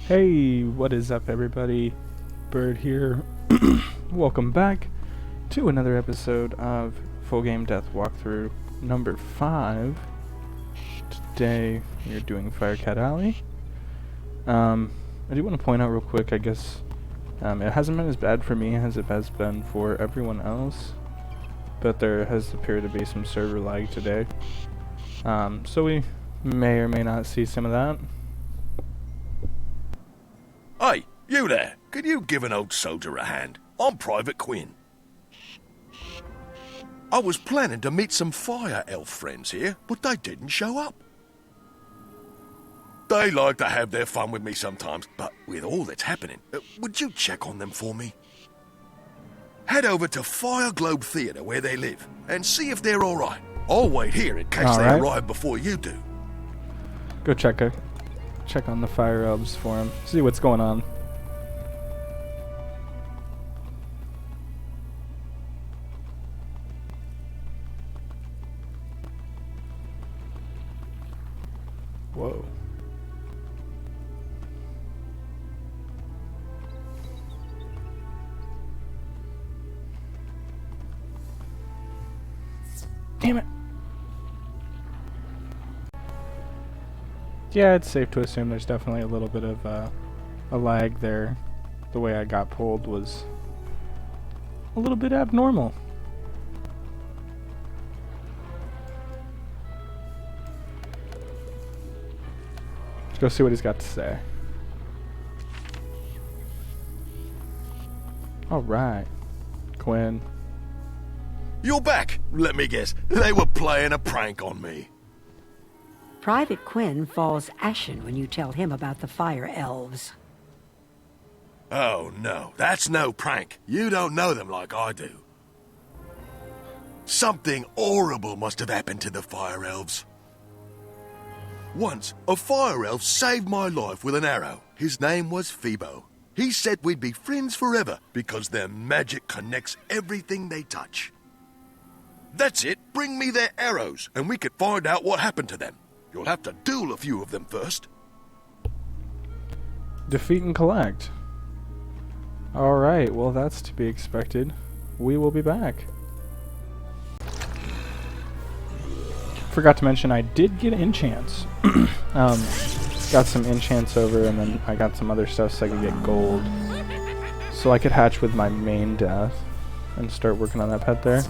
Hey, what is up everybody? Bird here. Welcome back to another episode of Full Game Death Walkthrough number 5. Today we're doing Firecat Alley. I do want to point out real quick, I guess it hasn't been as bad for me as it has been for everyone else, but there has appeared to be some server lag today. So we may or may not see some of that. Hey, you there! Could you give an old soldier a hand? I'm Private Quinn. I was planning to meet some fire elf friends here, but they didn't show up. They like to have their fun with me sometimes, but with all that's happening, would you check on them for me? Head over to Fire Globe Theatre where they live, and see if they're alright. I'll wait here in case they arrive before you do. Go check on the fire elves for him. See what's going on. Whoa. Damn it. Yeah, it's safe to assume there's definitely a little bit of a lag there. The way I got pulled was a little bit abnormal. Let's go see what he's got to say. Alright, Quinn. You're back! Let me guess, they were playing a prank on me. Private Quinn falls ashen when you tell him about the fire elves. Oh no, that's no prank. You don't know them like I do. Something horrible must have happened to the fire elves. Once, a fire elf saved my life with an arrow. His name was Phoebo. He said we'd be friends forever because their magic connects everything they touch. That's it, bring me their arrows and we could find out what happened to them. You'll have to duel a few of them first. Defeat and collect. Alright, well that's to be expected. We will be back. Forgot to mention I did get enchants. Got some enchants over and then I got some other stuff so I could get gold. So I could hatch with my main death and start working on that pet there.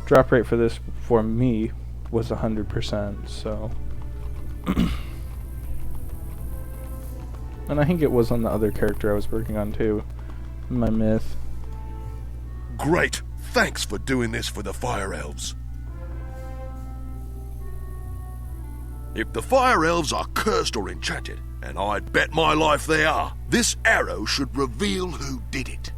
Drop rate for this for me was 100%, so... And I think it was on the other character I was working on too. My myth. Great! Thanks for doing this for the fire elves. If the fire elves are cursed or enchanted, and I'd bet my life they are, this arrow should reveal who did it.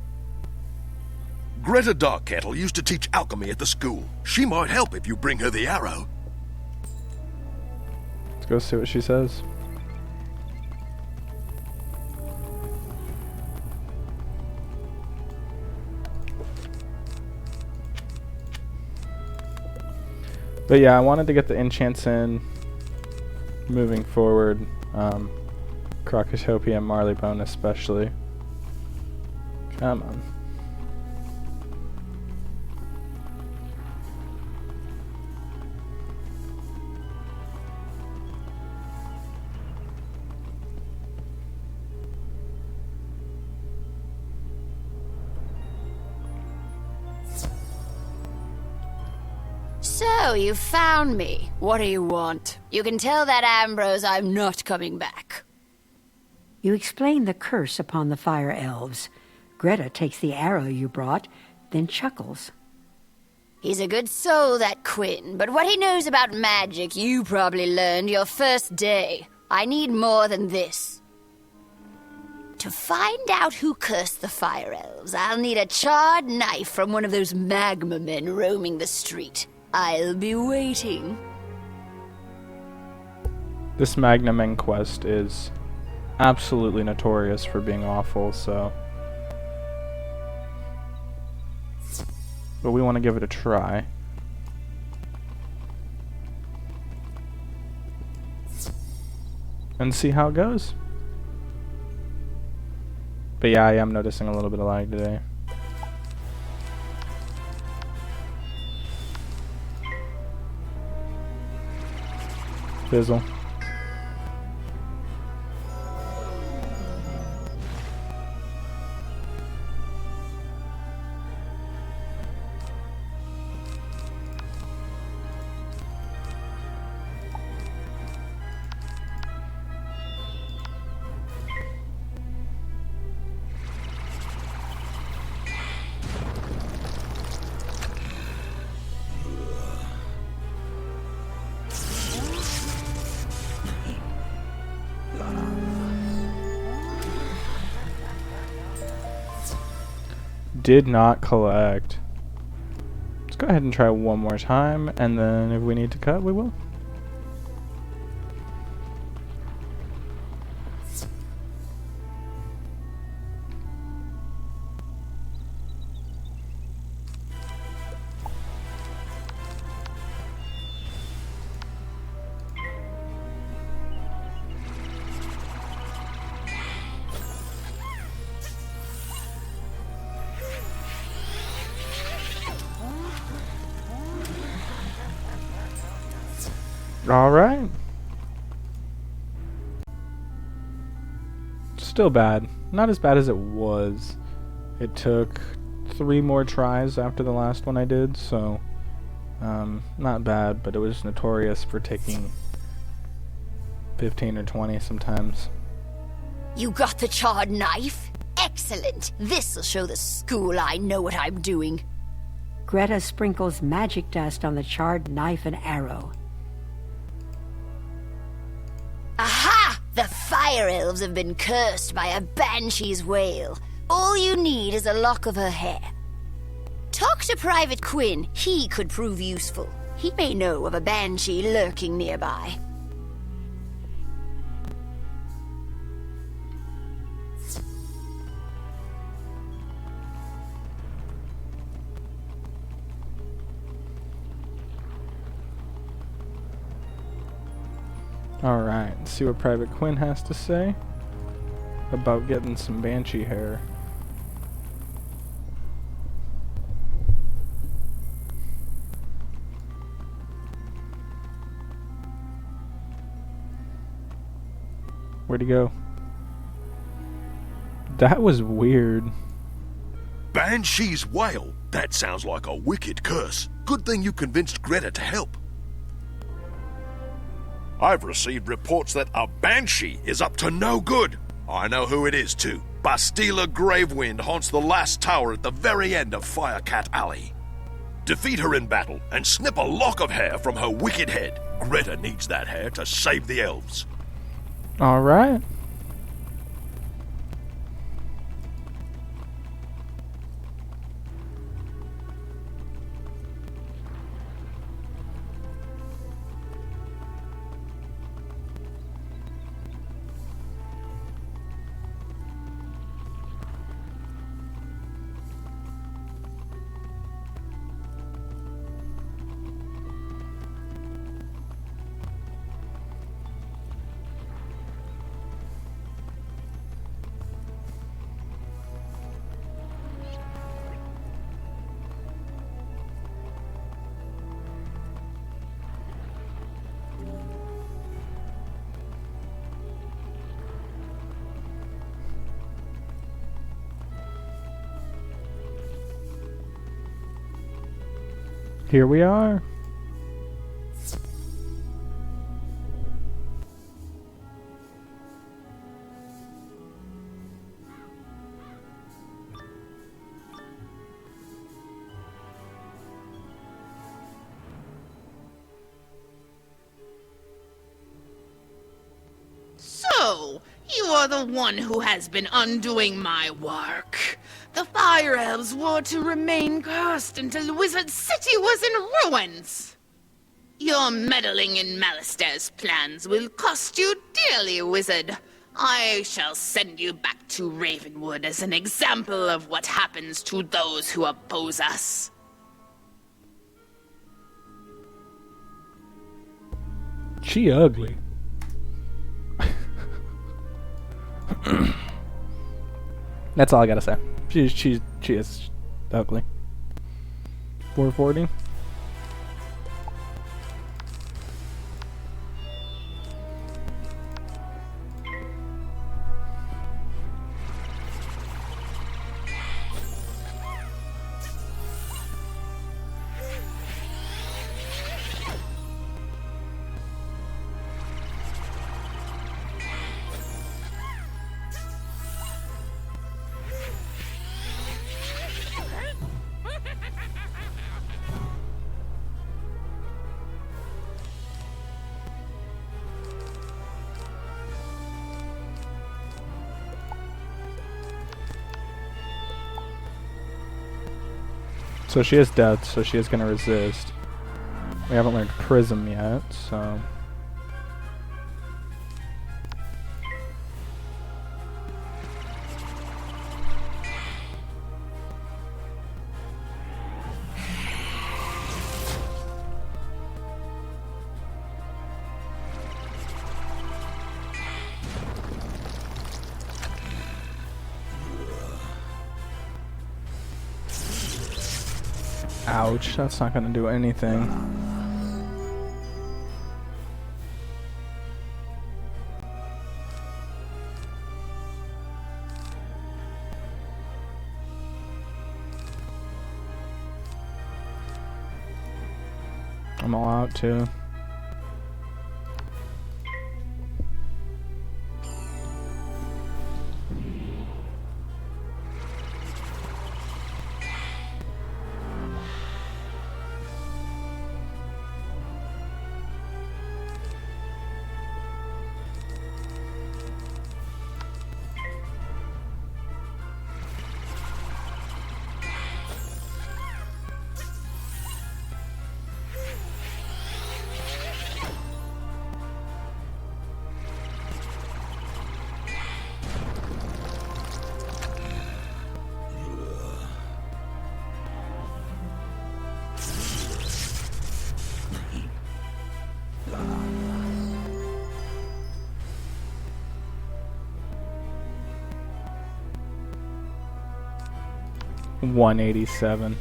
Greta Darkkettle used to teach alchemy at the school. She might help if you bring her the arrow. Let's go see what she says. But yeah, I wanted to get the enchants in moving forward. Crocotopia and Marleybone especially. Come on. So, you found me. What do you want? You can tell that Ambrose I'm not coming back. You explain the curse upon the fire elves. Greta takes the arrow you brought, then chuckles. He's a good soul, that Quinn, but what he knows about magic you probably learned your first day. I need more than this. To find out who cursed the fire elves, I'll need a charred knife from one of those magma men roaming the street. I'll be waiting. This Magna Men quest is absolutely notorious for being awful, so... But we want to give it a try. and see how it goes. But yeah, I am noticing a little bit of lag today. Fizzle. Did not collect. Let's go ahead and try one more time, and then if we need to cut, we will. Alright. Still bad. Not as bad as it was. It took 3 more tries after the last one I did, so not bad, but it was notorious for taking 15 or 20 sometimes. You got the charred knife? Excellent! This'll show the school I know what I'm doing. Greta sprinkles magic dust on the charred knife and arrow. Aha! The fire elves have been cursed by a banshee's wail. All you need is a lock of her hair. Talk to Private Quinn. He could prove useful. He may know of a banshee lurking nearby. Alright, let's see what Private Quinn has to say about getting some banshee hair. Where'd he go? That was weird. Banshee's wail? That sounds like a wicked curse. Good thing you convinced Greta to help. I've received reports that a banshee is up to no good. I know who it is, too. Bastila Gravewind haunts the last tower at the very end of Firecat Alley. Defeat her in battle and snip a lock of hair from her wicked head. Greta needs that hair to save the elves. Alright. Here we are. So, you are the one who has been undoing my work. The Fire Elves were to remain cursed until Wizard City was in ruins. Your meddling in Malister's plans will cost you dearly, Wizard. I shall send you back to Ravenwood as an example of what happens to those who oppose us. She ugly. That's all I gotta say. She is ugly. 440. So she is death, so she is going to resist. We haven't learned Prism yet, so... Ouch, that's not gonna do anything. I'm all out too. $187.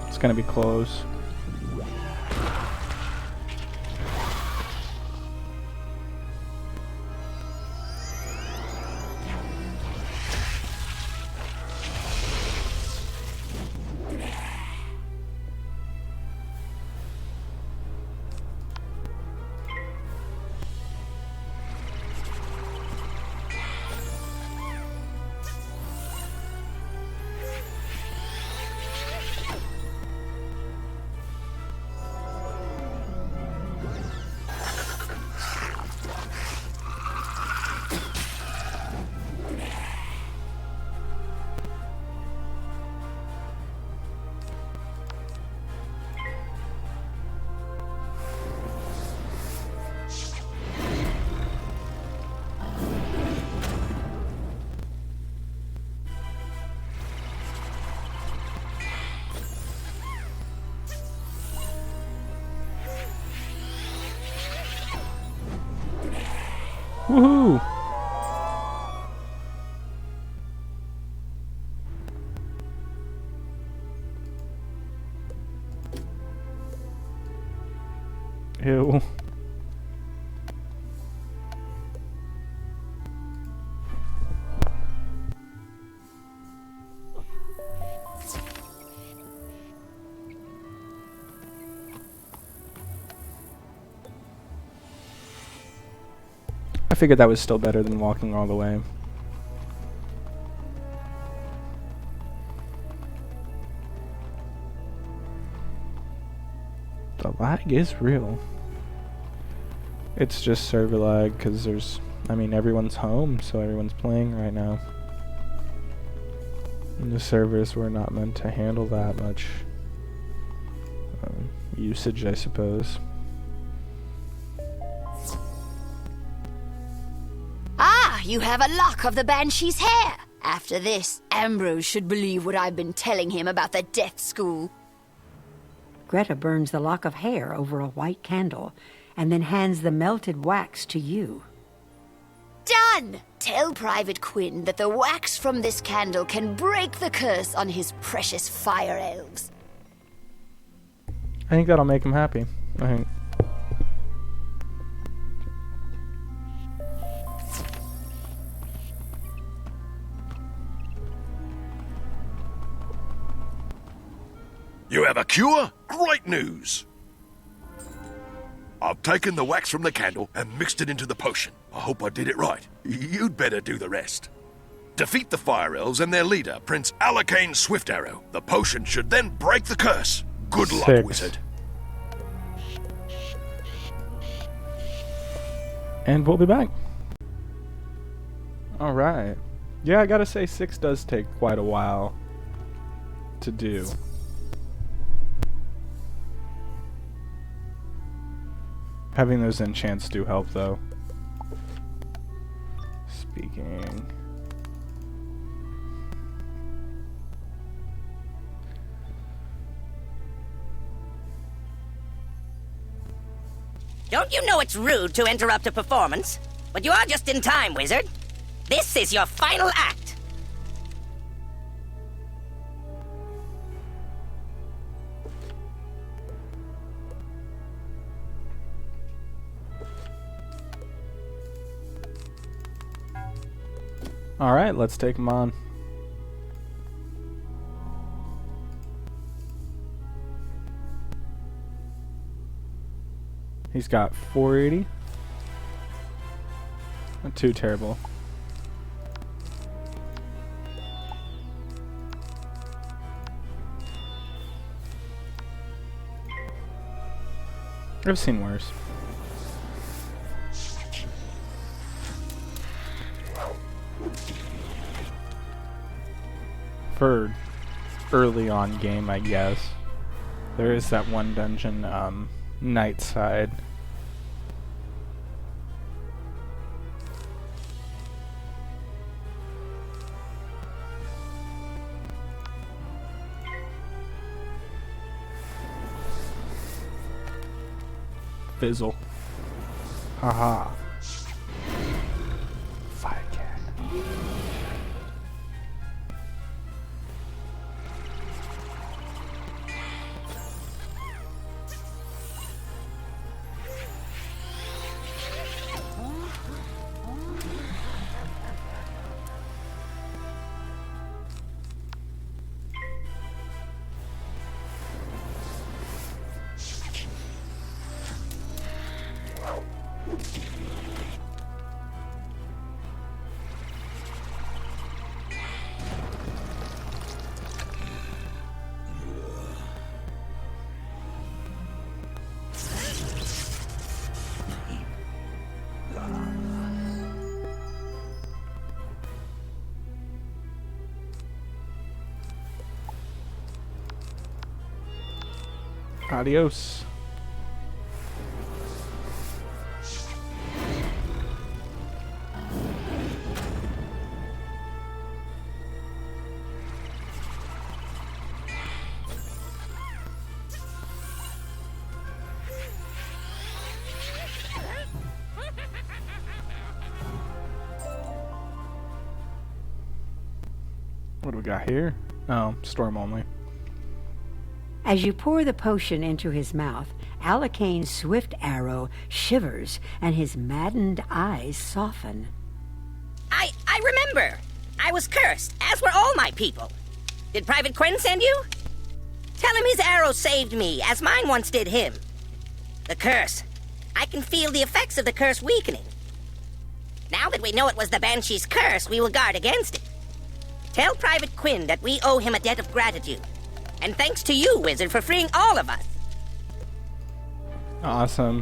It's gonna be close. Woohoo! Ew. I figured that was still better than walking all the way. The lag is real. It's just server lag because everyone's home, so everyone's playing right now. And the servers were not meant to handle that much usage, I suppose. You have a lock of the Banshee's hair. After this, Ambrose should believe what I've been telling him about the death school. Greta burns the lock of hair over a white candle and then hands the melted wax to you. Done! Tell Private Quinn that the wax from this candle can break the curse on his precious fire elves. I think that'll make him happy. I think. You have a cure? Great news! I've taken the wax from the candle and mixed it into the potion. I hope I did it right. You'd better do the rest. Defeat the Fire Elves and their leader, Prince Alacane Swiftarrow. The potion should then break the curse. Good luck, 6. wizard. And we'll be back. Alright. Yeah, I gotta say 6 does take quite a while to do. Having those enchants do help, though. Speaking. Don't you know it's rude to interrupt a performance? But you are just in time, wizard. This is your final act. Alright, let's take him on. He's got 480. Not too terrible. I've seen worse. For early on game, I guess. There is that one dungeon, night side. Fizzle. Haha. Fire cat. Adios. What do we got here? Oh, storm only. As you pour the potion into his mouth, Alacane's swift arrow shivers and his maddened eyes soften. I remember. I was cursed, as were all my people. Did Private Quinn send you? Tell him his arrow saved me, as mine once did him. The curse. I can feel the effects of the curse weakening. Now that we know it was the Banshee's curse, we will guard against it. Tell Private Quinn that we owe him a debt of gratitude. And thanks to you, Wizard, for freeing all of us. Awesome.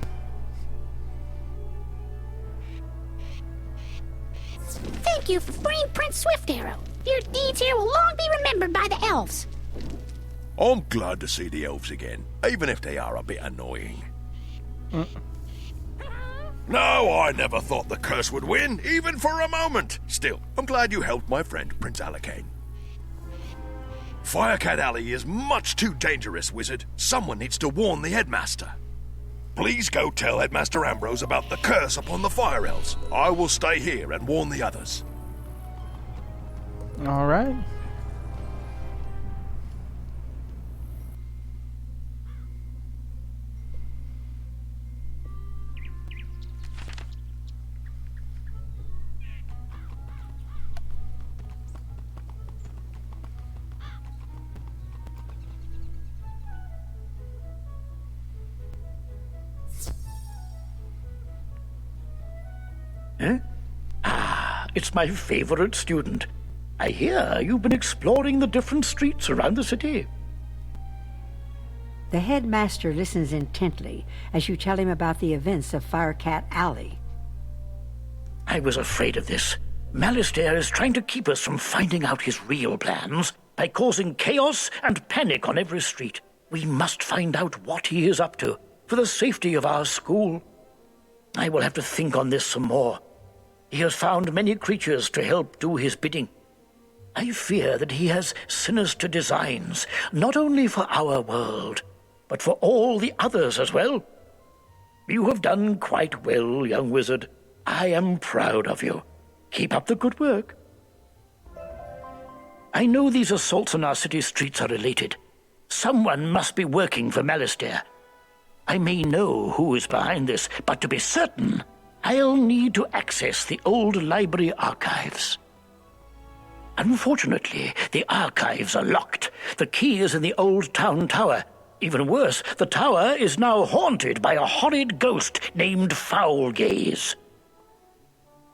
Thank you for freeing Prince Swiftarrow. Your deeds here will long be remembered by the elves. I'm glad to see the elves again, even if they are a bit annoying. No, I never thought the curse would win, even for a moment. Still, I'm glad you helped my friend, Prince Alacane. Firecat Alley is much too dangerous, Wizard. Someone needs to warn the headmaster. Please go tell Headmaster Ambrose about the curse upon the Fire Elves. I will stay here and warn the others. All right. Eh? Ah, it's my favorite student. I hear you've been exploring the different streets around the city. The headmaster listens intently as you tell him about the events of Firecat Alley. I was afraid of this. Malistaire is trying to keep us from finding out his real plans by causing chaos and panic on every street. We must find out what he is up to for the safety of our school. I will have to think on this some more. He has found many creatures to help do his bidding. I fear that he has sinister designs, not only for our world, but for all the others as well. You have done quite well, young wizard. I am proud of you. Keep up the good work. I know these assaults on our city streets are related. Someone must be working for Malistaire. I may know who is behind this, but to be certain, I'll need to access the old library archives. Unfortunately, the archives are locked. The key is in the old town tower. Even worse, the tower is now haunted by a horrid ghost named Foulgaze.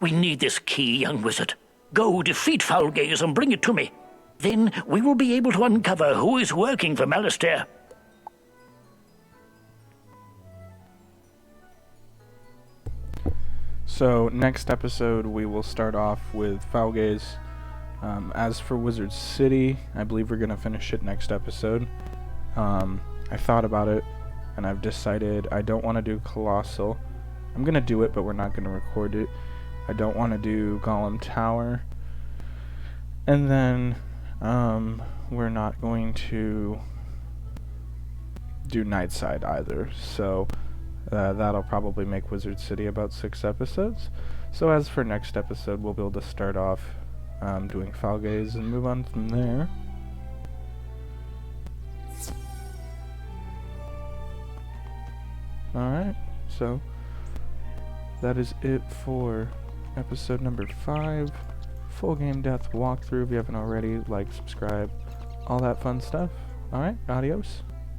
We need this key, young wizard. Go defeat Foulgaze and bring it to me. Then we will be able to uncover who is working for Malistaire. So next episode we will start off with Foulgaze. As for Wizard City, I believe we're going to finish it next episode. I thought about it, and I've decided I don't want to do Colossal. I'm going to do it, but we're not going to record it. I don't want to do Golem Tower. And then we're not going to do Nightside either. So that'll probably make Wizard City about 6 episodes. So as for next episode, we'll be able to start off doing Foulgaze and move on from there. Alright, so that is it for episode number 5. Full game death walkthrough. If you haven't already, like, subscribe, all that fun stuff. Alright, adios.